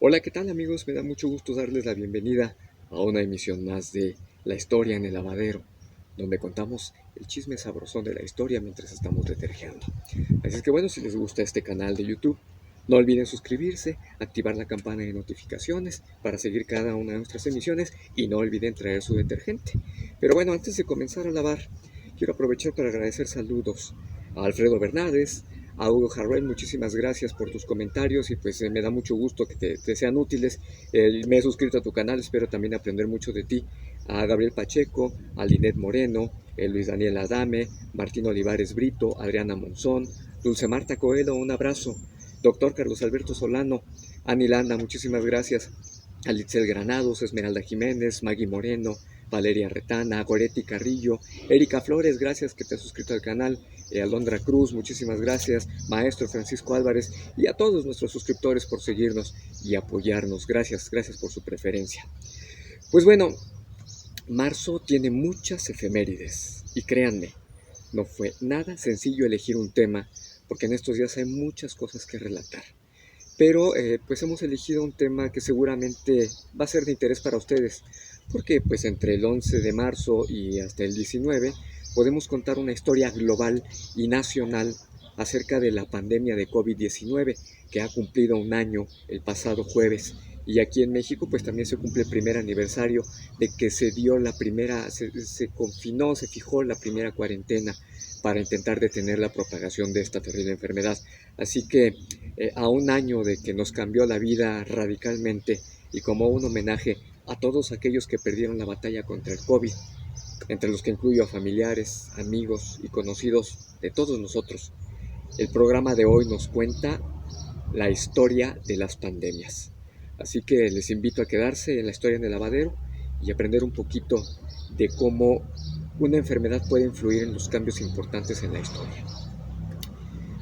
Hola, ¿qué tal amigos? Me da mucho gusto darles la bienvenida a una emisión más de La historia en el lavadero, donde contamos el chisme sabrosón de la historia mientras estamos detergiendo. Así es que bueno, si les gusta este canal de YouTube, no olviden suscribirse, activar la campana de notificaciones para seguir cada una de nuestras emisiones y no olviden traer su detergente. Pero bueno, antes de comenzar a lavar, quiero aprovechar para agradecer saludos a Alfredo Bernades, a Hugo Jarrell, muchísimas gracias por tus comentarios y pues me da mucho gusto que te sean útiles. Me he suscrito a tu canal, espero también aprender mucho de ti. A Gabriel Pacheco, a Linet Moreno, Luis Daniel Adame, Martín Olivares Brito, Adriana Monzón, Dulce Marta Coelho, un abrazo. Doctor Carlos Alberto Solano, Ani Landa, muchísimas gracias. Alitzel Granados, Esmeralda Jiménez, Maggie Moreno, Valeria Retana, Goretti Carrillo, Erika Flores, gracias que te has suscrito al canal, Alondra Cruz, muchísimas gracias, Maestro Francisco Álvarez y a todos nuestros suscriptores por seguirnos y apoyarnos. Gracias, gracias por su preferencia. Pues bueno, marzo tiene muchas efemérides y créanme, no fue nada sencillo elegir un tema porque en estos días hay muchas cosas que relatar. Pero pues hemos elegido un tema que seguramente va a ser de interés para ustedes, porque pues entre el 11 de marzo y hasta el 19 podemos contar una historia global y nacional acerca de la pandemia de COVID-19 que ha cumplido un año el pasado jueves. Y aquí en México pues también se cumple el primer aniversario de que se dio la primera, se confinó, se fijó la primera cuarentena para intentar detener la propagación de esta terrible enfermedad. Así que a un año de que nos cambió la vida radicalmente y como un homenaje a todos aquellos que perdieron la batalla contra el COVID, entre los que incluyo a familiares, amigos y conocidos de todos nosotros, el programa de hoy nos cuenta la historia de las pandemias. Así que les invito a quedarse en la historia en el lavadero y aprender un poquito de cómo una enfermedad puede influir en los cambios importantes en la historia.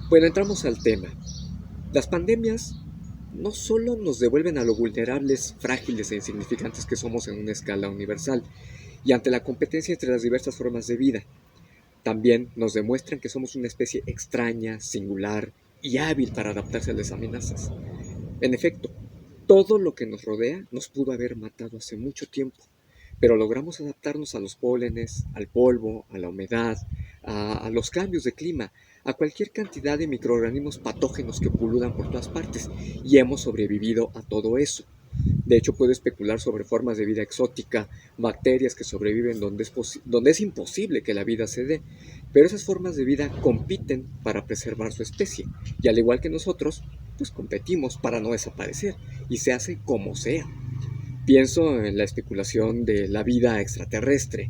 Bueno, entramos al tema. Las pandemias no solo nos devuelven a lo vulnerables, frágiles e insignificantes que somos en una escala universal y ante la competencia entre las diversas formas de vida, también nos demuestran que somos una especie extraña, singular y hábil para adaptarse a las amenazas. En efecto, todo lo que nos rodea nos pudo haber matado hace mucho tiempo, pero logramos adaptarnos a los pólenes, al polvo, a la humedad, a los cambios de clima, a cualquier cantidad de microorganismos patógenos que pululan por todas partes, y hemos sobrevivido a todo eso. De hecho, puedo especular sobre formas de vida exótica, bacterias que sobreviven donde es imposible que la vida se dé, pero esas formas de vida compiten para preservar su especie, y al igual que nosotros, pues competimos para no desaparecer, y se hace como sea. Pienso en la especulación de la vida extraterrestre.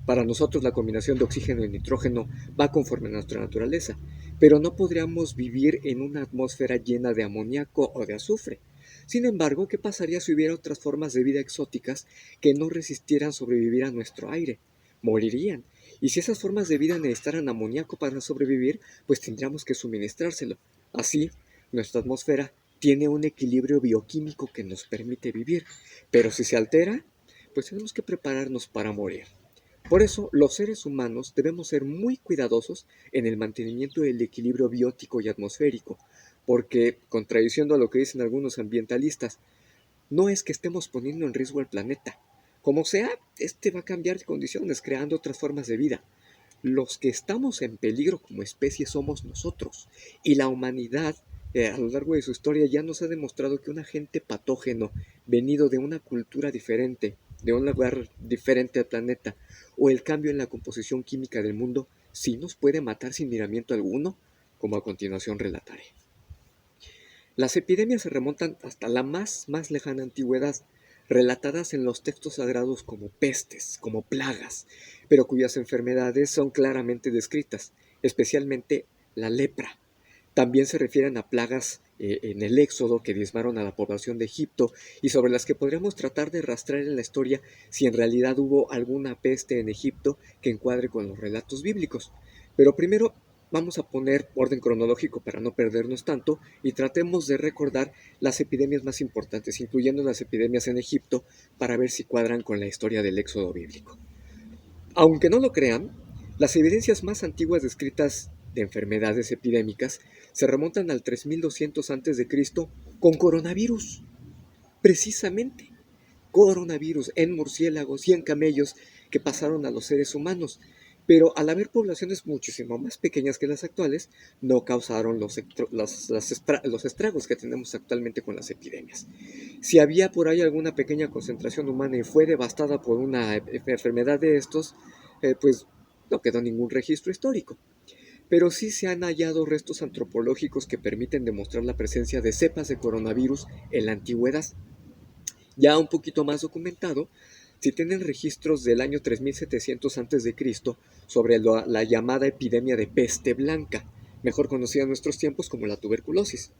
Para nosotros la combinación de oxígeno y nitrógeno va conforme a nuestra naturaleza, pero no podríamos vivir en una atmósfera llena de amoníaco o de azufre. Sin embargo, ¿qué pasaría si hubiera otras formas de vida exóticas que no resistieran sobrevivir a nuestro aire? Morirían. Y si esas formas de vida necesitaran amoníaco para sobrevivir, pues tendríamos que suministrárselo. Así, nuestra atmósfera tiene un equilibrio bioquímico que nos permite vivir, pero si se altera, pues tenemos que prepararnos para morir. Por eso, los seres humanos debemos ser muy cuidadosos en el mantenimiento del equilibrio biótico y atmosférico, porque, contradiciendo a lo que dicen algunos ambientalistas, no es que estemos poniendo en riesgo al planeta. Como sea, este va a cambiar de condiciones, creando otras formas de vida. Los que estamos en peligro como especie somos nosotros, y la humanidad a lo largo de su historia ya nos ha demostrado que un agente patógeno venido de una cultura diferente, de un lugar diferente al planeta, o el cambio en la composición química del mundo, sí nos puede matar sin miramiento alguno, como a continuación relataré. Las epidemias se remontan hasta la más lejana antigüedad, relatadas en los textos sagrados como pestes, como plagas, pero cuyas enfermedades son claramente descritas, especialmente la lepra. También se refieren a plagas en el Éxodo que diezmaron a la población de Egipto y sobre las que podríamos tratar de rastrear en la historia si en realidad hubo alguna peste en Egipto que encuadre con los relatos bíblicos. Pero primero vamos a poner orden cronológico para no perdernos tanto y tratemos de recordar las epidemias más importantes, incluyendo las epidemias en Egipto, para ver si cuadran con la historia del Éxodo bíblico. Aunque no lo crean, las evidencias más antiguas descritas de enfermedades epidémicas se remontan al 3200 a.C. con coronavirus. precisamente coronavirus en murciélagos y en camellos que pasaron a los seres humanos, pero al haber poblaciones muchísimo más pequeñas que las actuales, no causaron los estragos que tenemos actualmente con las epidemias. Si había por ahí alguna pequeña concentración humana y fue devastada por una enfermedad de estos, pues no quedó ningún registro histórico. Pero sí se han hallado restos antropológicos que permiten demostrar la presencia de cepas de coronavirus en la antigüedad. Ya un poquito más documentado, se tienen registros del año 3700 a.C. sobre la llamada epidemia de peste blanca, mejor conocida en nuestros tiempos como la tuberculosis.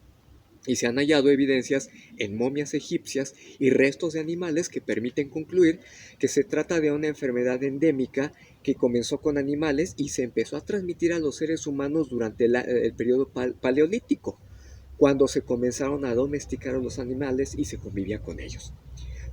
Y se han hallado evidencias en momias egipcias y restos de animales que permiten concluir que se trata de una enfermedad endémica que comenzó con animales y se empezó a transmitir a los seres humanos durante el periodo paleolítico, cuando se comenzaron a domesticar a los animales y se convivía con ellos.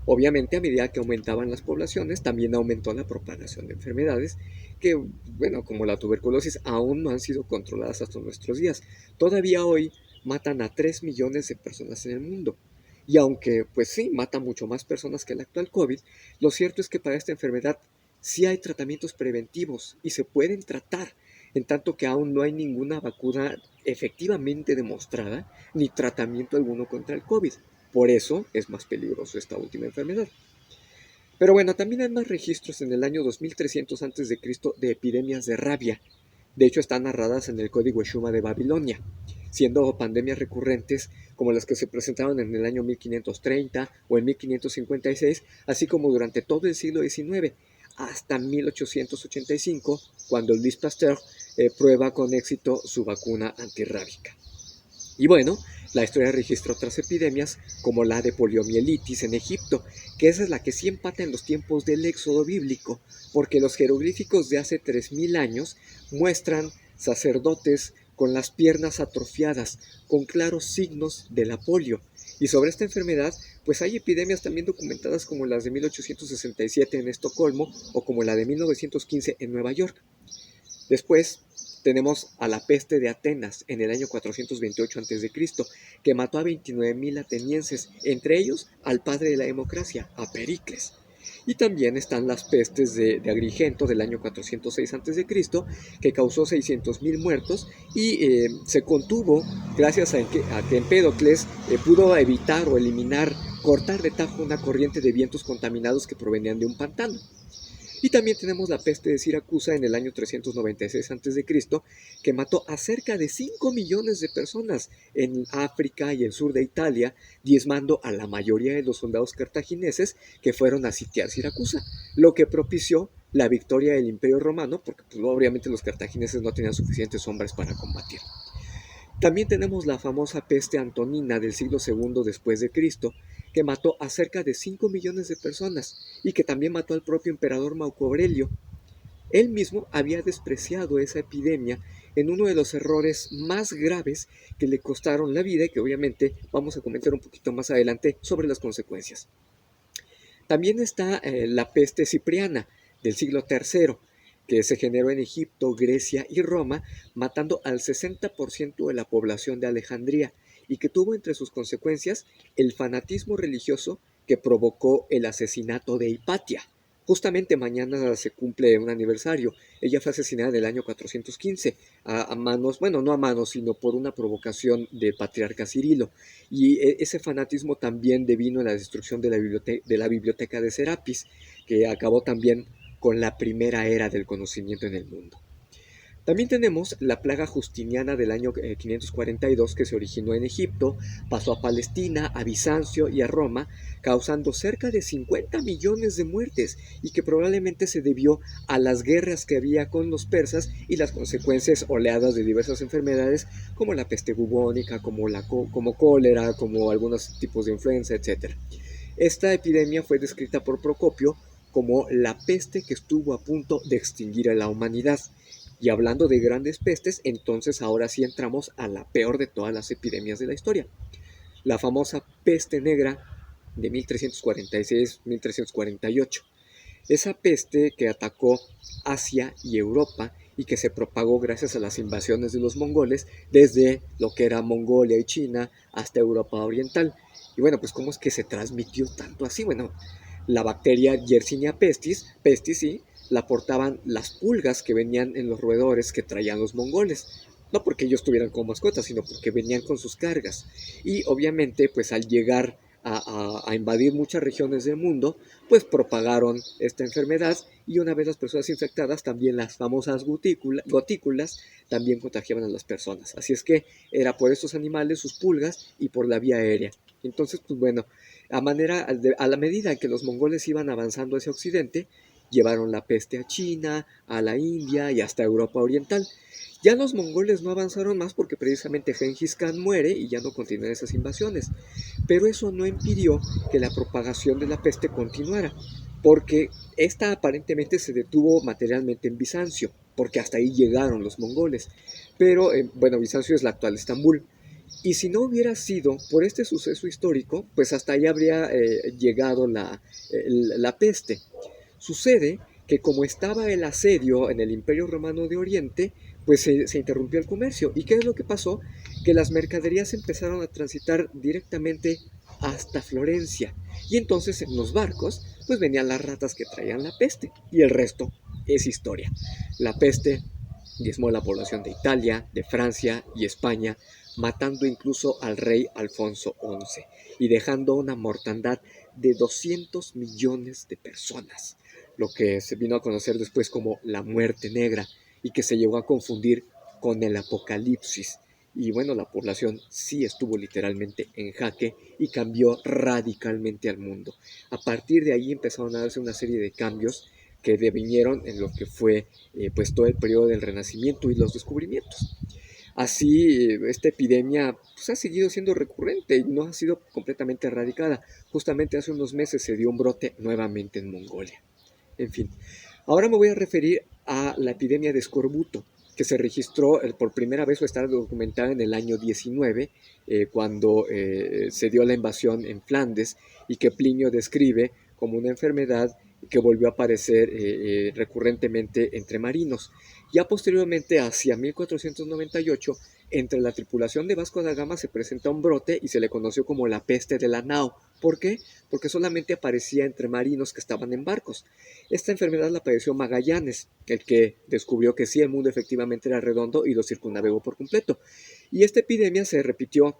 Obviamente, a medida que aumentaban las poblaciones, también aumentó la propagación de enfermedades que, bueno, como la tuberculosis, aún no han sido controladas hasta nuestros días. Todavía hoy matan a 3 millones de personas en el mundo. Y aunque, pues sí, mata mucho más personas que el actual COVID, lo cierto es que para esta enfermedad sí hay tratamientos preventivos y se pueden tratar, en tanto que aún no hay ninguna vacuna efectivamente demostrada ni tratamiento alguno contra el COVID. Por eso es más peligroso esta última enfermedad. Pero bueno, también hay más registros en el año 2300 a.C. de epidemias de rabia. De hecho, están narradas en el Código Shuma de Babilonia, siendo pandemias recurrentes como las que se presentaron en el año 1530 o en 1556, así como durante todo el siglo XIX, hasta 1885, cuando Louis Pasteur prueba con éxito su vacuna antirrábica. Y bueno, la historia registra otras epidemias como la de poliomielitis en Egipto, que esa es la que sí empata en los tiempos del éxodo bíblico, porque los jeroglíficos de hace 3000 años muestran sacerdotes con las piernas atrofiadas, con claros signos de la polio. Y sobre esta enfermedad, pues hay epidemias también documentadas como las de 1867 en Estocolmo o como la de 1915 en Nueva York. Después tenemos a la peste de Atenas en el año 428 a.C., que mató a 29,000 atenienses, entre ellos al padre de la democracia, a Pericles. Y también están las pestes de Agrigento del año 406 a.C., que causó 600,000 muertos y se contuvo gracias a que Empédocles pudo evitar o eliminar, cortar de tajo una corriente de vientos contaminados que provenían de un pantano. Y también tenemos la peste de Siracusa en el año 396 a.C., que mató a cerca de 5 millones de personas en África y el sur de Italia, diezmando a la mayoría de los soldados cartagineses que fueron a sitiar Siracusa, lo que propició la victoria del Imperio Romano, porque pues, obviamente los cartagineses no tenían suficientes hombres para combatir. También tenemos la famosa peste antonina del siglo II después de Cristo, que mató a cerca de 5 millones de personas y que también mató al propio emperador Marco Aurelio. Él mismo había despreciado esa epidemia en uno de los errores más graves que le costaron la vida y que obviamente vamos a comentar un poquito más adelante sobre las consecuencias. También está la peste cipriana del siglo III, que se generó en Egipto, Grecia y Roma, matando al 60% de la población de Alejandría y que tuvo entre sus consecuencias el fanatismo religioso que provocó el asesinato de Hipatia. Justamente mañana se cumple un aniversario. Ella fue asesinada en el año 415 a manos, bueno, no a manos, sino por una provocación del patriarca Cirilo. Y ese fanatismo también devino en la destrucción de la biblioteca de Serapis, que acabó también con la primera era del conocimiento en el mundo. También tenemos la plaga justiniana del año 542 que se originó en Egipto, pasó a Palestina, a Bizancio y a Roma, causando cerca de 50 millones de muertes y que probablemente se debió a las guerras que había con los persas y las consecuencias oleadas de diversas enfermedades como la peste bubónica, como cólera, como algunos tipos de influenza, etc. Esta epidemia fue descrita por Procopio como la peste que estuvo a punto de extinguir a la humanidad. Y hablando de grandes pestes, entonces ahora sí entramos a la peor de todas las epidemias de la historia. La famosa peste negra de 1346-1348. Esa peste que atacó Asia y Europa y que se propagó gracias a las invasiones de los mongoles desde lo que era Mongolia y China hasta Europa Oriental. Y bueno, pues ¿cómo es que se transmitió tanto así? Bueno, la bacteria Yersinia pestis, sí, la portaban las pulgas que venían en los roedores que traían los mongoles. No porque ellos tuvieran como mascotas, sino porque venían con sus cargas. Y obviamente, pues al llegar a invadir muchas regiones del mundo, pues propagaron esta enfermedad y una vez las personas infectadas, también las famosas gotículas también contagiaban a las personas. Así es que era por estos animales, sus pulgas, y por la vía aérea. Entonces, pues bueno, a la medida que los mongoles iban avanzando hacia Occidente, llevaron la peste a China, a la India y hasta Europa Oriental. Ya los mongoles no avanzaron más porque precisamente Genghis Khan muere y ya no continúan esas invasiones. Pero eso no impidió que la propagación de la peste continuara, porque esta aparentemente se detuvo materialmente en Bizancio, porque hasta ahí llegaron los mongoles. Pero, bueno, Bizancio es la actual Estambul. Y si no hubiera sido por este suceso histórico, pues hasta ahí habría llegado la peste. Sucede que como estaba el asedio en el Imperio Romano de Oriente, pues se interrumpió el comercio. ¿Y qué es lo que pasó? Que las mercaderías empezaron a transitar directamente hasta Florencia. Y entonces en los barcos, pues venían las ratas que traían la peste. Y el resto es historia. La peste diezmó la población de Italia, de Francia y España, matando incluso al rey Alfonso XI y dejando una mortandad de 200 millones de personas, lo que se vino a conocer después como la muerte negra y que se llegó a confundir con el apocalipsis. Y bueno, la población sí estuvo literalmente en jaque y cambió radicalmente al mundo. A partir de ahí empezaron a darse una serie de cambios que devinieron en lo que fue pues todo el periodo del Renacimiento y los descubrimientos. Así, esta epidemia pues, ha seguido siendo recurrente y no ha sido completamente erradicada. Justamente hace unos meses se dio un brote nuevamente en Mongolia. En fin, ahora me voy a referir a la epidemia de escorbuto, que se registró por primera vez o está documentada en el año 19, cuando se dio la invasión en Flandes y que Plinio describe como una enfermedad que volvió a aparecer recurrentemente entre marinos. Ya posteriormente, hacia 1498, entre la tripulación de Vasco da Gama se presenta un brote y se le conoció como la peste de la nao. ¿Por qué? Porque solamente aparecía entre marinos que estaban en barcos. Esta enfermedad la padeció Magallanes, el que descubrió que sí, el mundo efectivamente era redondo y lo circunnavegó por completo. Y esta epidemia se repitió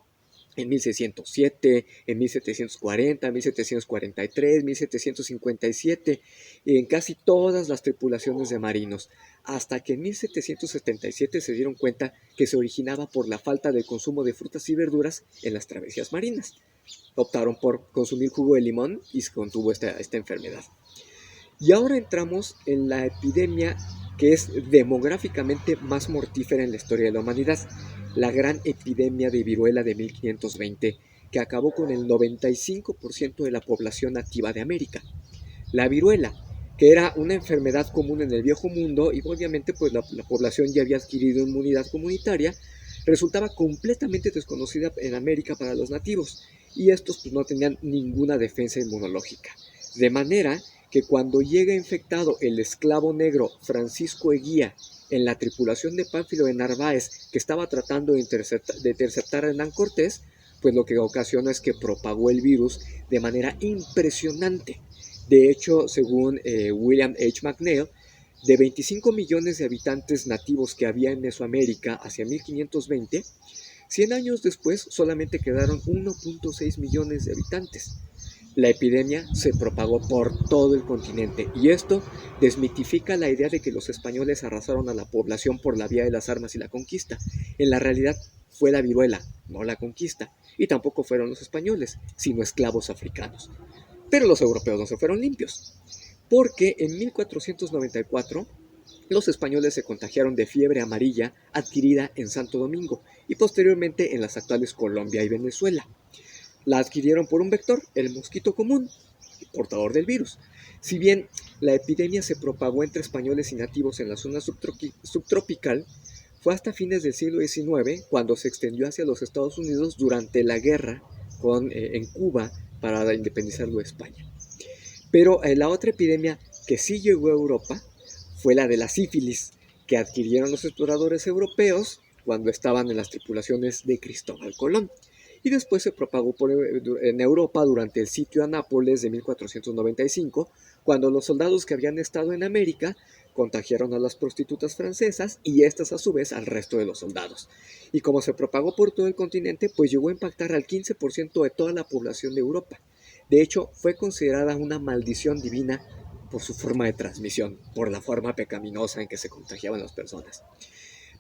en 1607, en 1740, 1743, 1757, en casi todas las tripulaciones de marinos, hasta que en 1777 se dieron cuenta que se originaba por la falta de consumo de frutas y verduras en las travesías marinas. Optaron por consumir jugo de limón y se contuvo esta enfermedad. Y ahora entramos en la epidemia que es demográficamente más mortífera en la historia de la humanidad, la gran epidemia de viruela de 1520, que acabó con el 95% de la población nativa de América. La viruela, que era una enfermedad común en el viejo mundo y obviamente pues la población ya había adquirido inmunidad comunitaria, resultaba completamente desconocida en América para los nativos y estos pues no tenían ninguna defensa inmunológica. De manera que cuando llega infectado el esclavo negro Francisco Eguía en la tripulación de Pánfilo de Narváez que estaba tratando de interceptar a Hernán Cortés, pues lo que ocasionó es que propagó el virus de manera impresionante. De hecho, según William H. McNeill, de 25 millones de habitantes nativos que había en Mesoamérica hacia 1520, 100 años después solamente quedaron 1.6 millones de habitantes. La epidemia se propagó por todo el continente y esto desmitifica la idea de que los españoles arrasaron a la población por la vía de las armas y la conquista. En la realidad fue la viruela, no la conquista, y tampoco fueron los españoles, sino esclavos africanos. Pero los europeos no se fueron limpios, porque en 1494 los españoles se contagiaron de fiebre amarilla adquirida en Santo Domingo y posteriormente en las actuales Colombia y Venezuela. La adquirieron por un vector, el mosquito común, portador del virus. Si bien la epidemia se propagó entre españoles y nativos en la zona subtropical, fue hasta fines del siglo XIX cuando se extendió hacia los Estados Unidos durante la guerra en Cuba para independizarlo de España. Pero la otra epidemia que sí llegó a Europa fue la de la sífilis, que adquirieron los exploradores europeos cuando estaban en las tripulaciones de Cristóbal Colón. y después se propagó en Europa durante el sitio a Nápoles de 1495, cuando los soldados que habían estado en América contagiaron a las prostitutas francesas y estas a su vez al resto de los soldados. Y como se propagó por todo el continente, pues llegó a impactar al 15% de toda la población de Europa. De hecho, fue considerada una maldición divina por su forma de transmisión, por la forma pecaminosa en que se contagiaban las personas.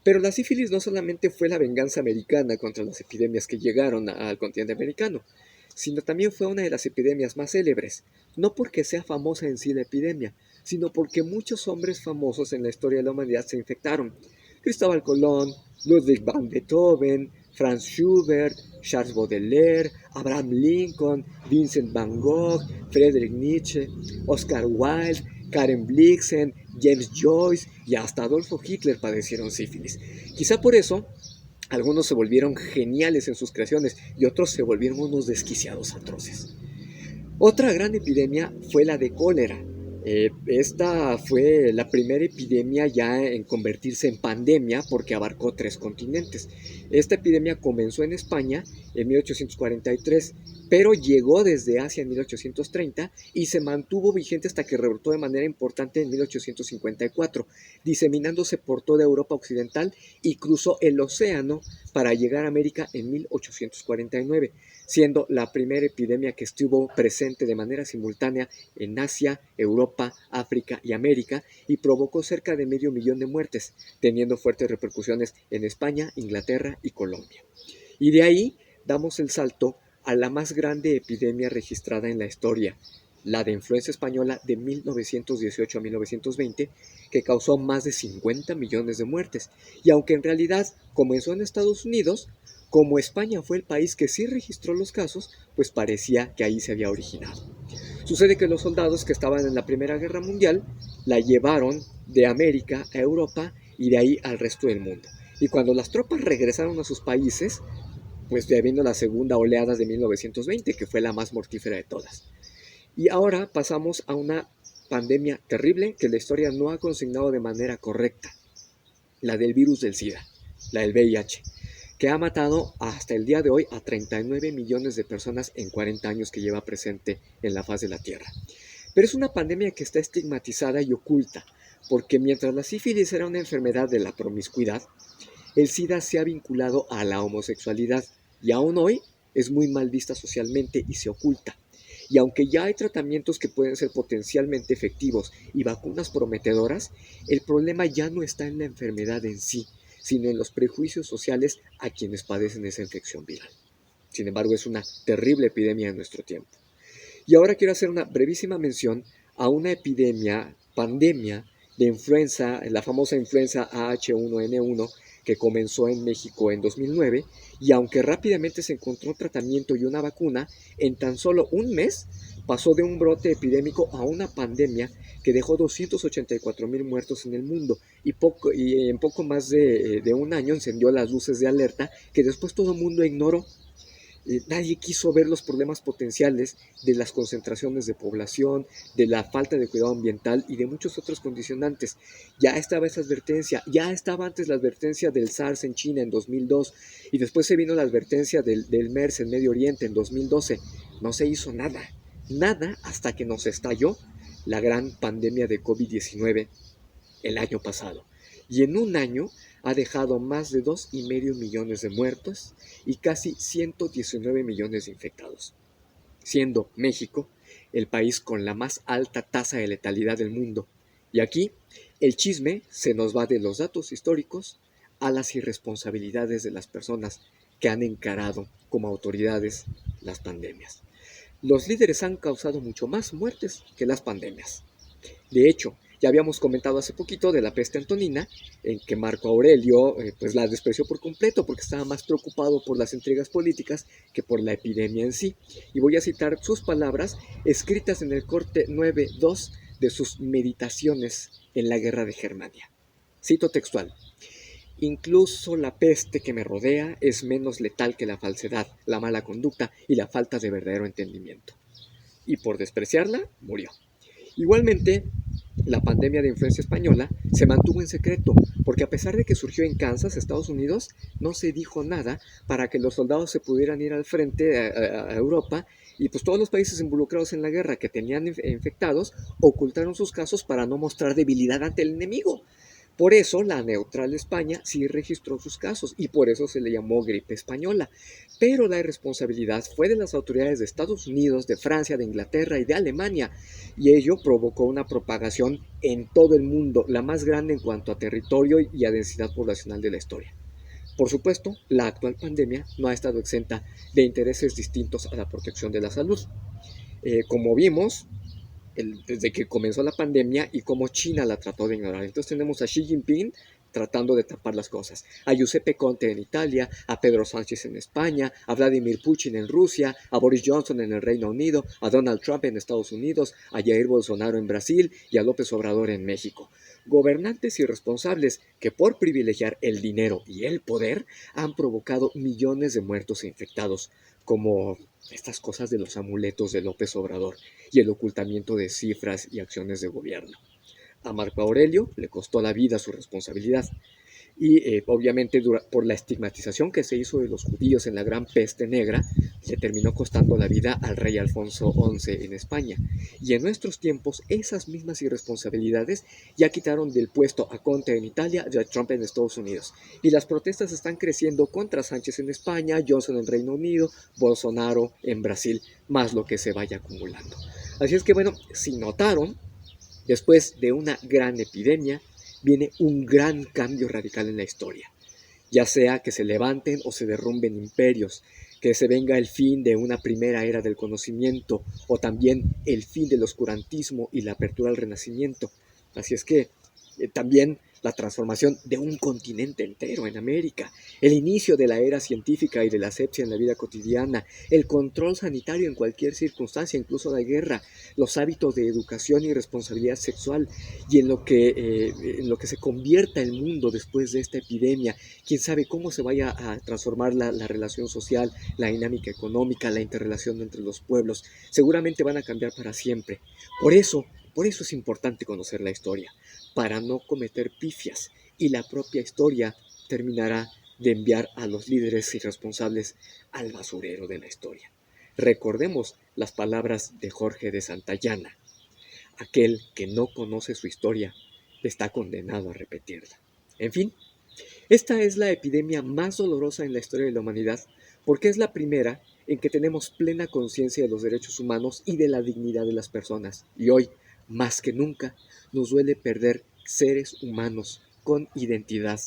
Pero la sífilis no solamente fue la venganza americana contra las epidemias que llegaron al continente americano, sino también fue una de las epidemias más célebres, no porque sea famosa en sí la epidemia, sino porque muchos hombres famosos en la historia de la humanidad se infectaron. Cristóbal Colón, Ludwig van Beethoven, Franz Schubert, Charles Baudelaire, Abraham Lincoln, Vincent van Gogh, Friedrich Nietzsche, Oscar Wilde, Karen Blixen, James Joyce y hasta Adolfo Hitler padecieron sífilis. Quizá por eso algunos se volvieron geniales en sus creaciones y otros se volvieron unos desquiciados atroces. Otra gran epidemia fue la de cólera. Esta fue la primera epidemia ya en convertirse en pandemia porque abarcó 3 continentes. Esta epidemia comenzó en España en 1843, pero llegó desde Asia en 1830 y se mantuvo vigente hasta que rebotó de manera importante en 1854, diseminándose por toda Europa occidental y cruzó el océano para llegar a América en 1849, siendo la primera epidemia que estuvo presente de manera simultánea en Asia, Europa, África y América y provocó cerca de 500,000 de muertes, teniendo fuertes repercusiones en España, Inglaterra y Colombia. Y de ahí damos el salto a la más grande epidemia registrada en la historia, la de influenza española de 1918 a 1920, que causó más de 50 millones de muertes. Y aunque en realidad comenzó en Estados Unidos, como España fue el país que sí registró los casos, pues parecía que ahí se había originado. Sucede que los soldados que estaban en la Primera Guerra Mundial la llevaron de América a Europa y de ahí al resto del mundo. Y cuando las tropas regresaron a sus países, pues ya vino la segunda oleada de 1920, que fue la más mortífera de todas. Y ahora pasamos a una pandemia terrible que la historia no ha consignado de manera correcta, la del virus del SIDA, la del VIH, que ha matado hasta el día de hoy a 39 millones de personas en 40 años que lleva presente en la faz de la Tierra. Pero es una pandemia que está estigmatizada y oculta, porque mientras la sífilis era una enfermedad de la promiscuidad, el SIDA se ha vinculado a la homosexualidad y aún hoy es muy mal vista socialmente y se oculta. Y aunque ya hay tratamientos que pueden ser potencialmente efectivos y vacunas prometedoras, el problema ya no está en la enfermedad en sí, sino en los prejuicios sociales a quienes padecen esa infección viral. Sin embargo, es una terrible epidemia en nuestro tiempo. Y ahora quiero hacer una brevísima mención a una pandemia de influenza, la famosa influenza H1N1, que comenzó en México en 2009, y aunque rápidamente se encontró un tratamiento y una vacuna, en tan solo un mes pasó de un brote epidémico a una pandemia que dejó 284,000 muertos en el mundo y en poco más de un año encendió las luces de alerta que después todo el mundo ignoró. Nadie quiso ver los problemas potenciales de las concentraciones de población, de la falta de cuidado ambiental y de muchos otros condicionantes. Ya estaba esa advertencia, ya estaba antes la advertencia del SARS en China en 2002 y después se vino la advertencia del MERS en Medio Oriente en 2012. No se hizo nada, nada hasta que nos estalló la gran pandemia de COVID-19 el año pasado. Y en un año ha dejado más de 2,5 millones de muertos y casi 119 millones de infectados, siendo México el país con la más alta tasa de letalidad del mundo. Y aquí el chisme se nos va de los datos históricos a las irresponsabilidades de las personas que han encarado como autoridades las pandemias. Los líderes han causado mucho más muertes que las pandemias. De hecho, ya habíamos comentado hace poquito de la peste antonina, en que Marco Aurelio pues la despreció por completo porque estaba más preocupado por las intrigas políticas que por la epidemia en sí. Y voy a citar sus palabras escritas en el corte 9.2 de sus meditaciones en la guerra de Germania. Cito textual: incluso la peste que me rodea es menos letal que la falsedad, la mala conducta y la falta de verdadero entendimiento. Y por despreciarla, murió. Igualmente, la pandemia de influencia española se mantuvo en secreto, porque a pesar de que surgió en Kansas, Estados Unidos, no se dijo nada para que los soldados se pudieran ir al frente a Europa, y pues todos los países involucrados en la guerra que tenían infectados ocultaron sus casos para no mostrar debilidad ante el enemigo. Por eso la neutral España sí registró sus casos y por eso se le llamó gripe española. Pero la irresponsabilidad fue de las autoridades de Estados Unidos, de Francia, de Inglaterra y de Alemania, y ello provocó una propagación en todo el mundo, la más grande en cuanto a territorio y a densidad poblacional de la historia. Por supuesto, la actual pandemia no ha estado exenta de intereses distintos a la protección de la salud. Como vimos, desde que comenzó la pandemia y cómo China la trató de ignorar. Entonces tenemos a Xi Jinping tratando de tapar las cosas, a Giuseppe Conte en Italia, a Pedro Sánchez en España, a Vladimir Putin en Rusia, a Boris Johnson en el Reino Unido, a Donald Trump en Estados Unidos, a Jair Bolsonaro en Brasil y a López Obrador en México. Gobernantes irresponsables que por privilegiar el dinero y el poder han provocado millones de muertos e infectados, como estas cosas de los amuletos de López Obrador y el ocultamiento de cifras y acciones de gobierno. A Marco Aurelio le costó la vida su responsabilidad y obviamente por la estigmatización que se hizo de los judíos en la gran peste negra, le terminó costando la vida al rey Alfonso XI en España. Y en nuestros tiempos esas mismas irresponsabilidades ya quitaron del puesto a Conte en Italia y a Trump en Estados Unidos. Y las protestas están creciendo contra Sánchez en España, Johnson en Reino Unido, Bolsonaro en Brasil, más lo que se vaya acumulando. Así es que bueno, si notaron, después de una gran epidemia, viene un gran cambio radical en la historia, ya sea que se levanten o se derrumben imperios, que se venga el fin de una primera era del conocimiento o también el fin del oscurantismo y la apertura al renacimiento. Así es que también la transformación de un continente entero en América, el inicio de la era científica y de la asepsia en la vida cotidiana, el control sanitario en cualquier circunstancia, incluso la guerra, los hábitos de educación y responsabilidad sexual, y en lo que se convierta el mundo después de esta epidemia. Quién sabe cómo se vaya a transformar la relación social, la dinámica económica, la interrelación entre los pueblos. Seguramente van a cambiar para siempre. Por eso es importante conocer la historia, para no cometer pifias, y la propia historia terminará de enviar a los líderes irresponsables al basurero de la historia. Recordemos las palabras de Jorge de Santayana: aquel que no conoce su historia está condenado a repetirla. En fin, esta es la epidemia más dolorosa en la historia de la humanidad, porque es la primera en que tenemos plena conciencia de los derechos humanos y de la dignidad de las personas. Y hoy, más que nunca, nos duele perder seres humanos con identidad,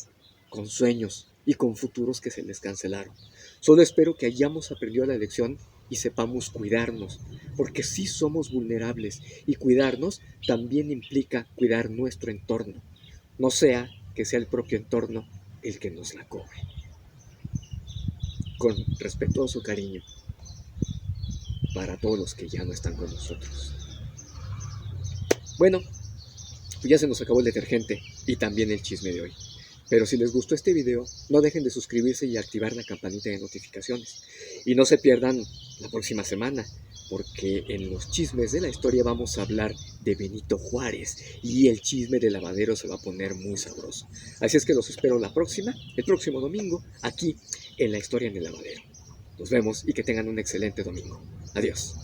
con sueños y con futuros que se les cancelaron. Solo espero que hayamos aprendido la lección y sepamos cuidarnos, porque sí somos vulnerables, y cuidarnos también implica cuidar nuestro entorno. No sea que sea el propio entorno el que nos la cobre. Con respetuoso cariño para todos los que ya no están con nosotros. Bueno, pues ya se nos acabó el detergente y también el chisme de hoy. Pero si les gustó este video, no dejen de suscribirse y activar la campanita de notificaciones. Y no se pierdan la próxima semana, porque en los chismes de la historia vamos a hablar de Benito Juárez y el chisme de Lavadero se va a poner muy sabroso. Así es que los espero el próximo domingo, aquí en La Historia en el Lavadero. Nos vemos y que tengan un excelente domingo. Adiós.